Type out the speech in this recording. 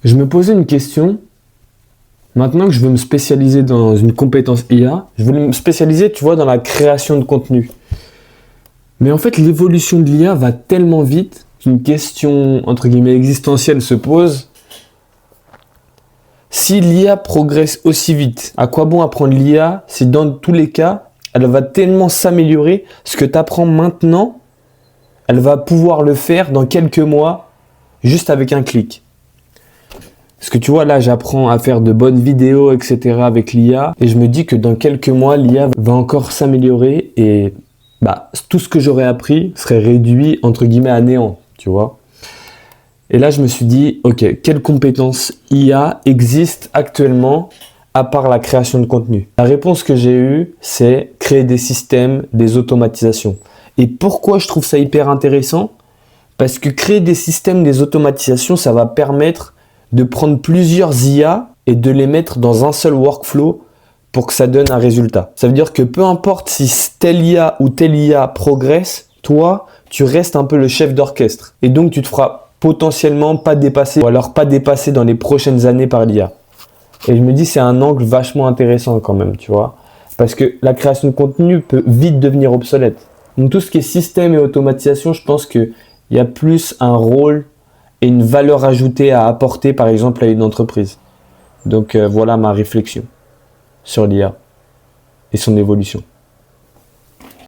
Je me posais une question. Maintenant que je veux me spécialiser dans une compétence IA, je veux me spécialiser, tu vois, dans la création de contenu. Mais en fait, l'évolution de l'IA va tellement vite qu'une question, entre guillemets, existentielle se pose. Si l'IA progresse aussi vite, à quoi bon apprendre l'IA si dans tous les cas, elle va tellement s'améliorer, ce que tu apprends maintenant, elle va pouvoir le faire dans quelques mois, juste avec un clic. Parce que tu vois, là, j'apprends à faire de bonnes vidéos, etc. avec l'IA. Et je me dis que dans quelques mois, l'IA va encore s'améliorer et tout ce que j'aurais appris serait réduit, entre guillemets, à néant, tu vois. Et là, je me suis dit, ok, quelles compétences IA existent actuellement à part la création de contenu? La réponse que j'ai eue, c'est créer des systèmes, des automatisations. Et pourquoi je trouve ça hyper intéressant? Parce que créer des systèmes, des automatisations, ça va permettre de prendre plusieurs IA et de les mettre dans un seul workflow pour que ça donne un résultat. Ça veut dire que peu importe si telle IA ou telle IA progresse, toi, tu restes un peu le chef d'orchestre. Et donc, tu te feras potentiellement pas dépasser ou alors pas dépasser dans les prochaines années par l'IA. Et je me dis, c'est un angle vachement intéressant quand même, tu vois. Parce que la création de contenu peut vite devenir obsolète. Donc, tout ce qui est système et automatisation, je pense qu'il y a plus un rôle et une valeur ajoutée à apporter, par exemple, à une entreprise. Donc, voilà ma réflexion sur l'IA et son évolution.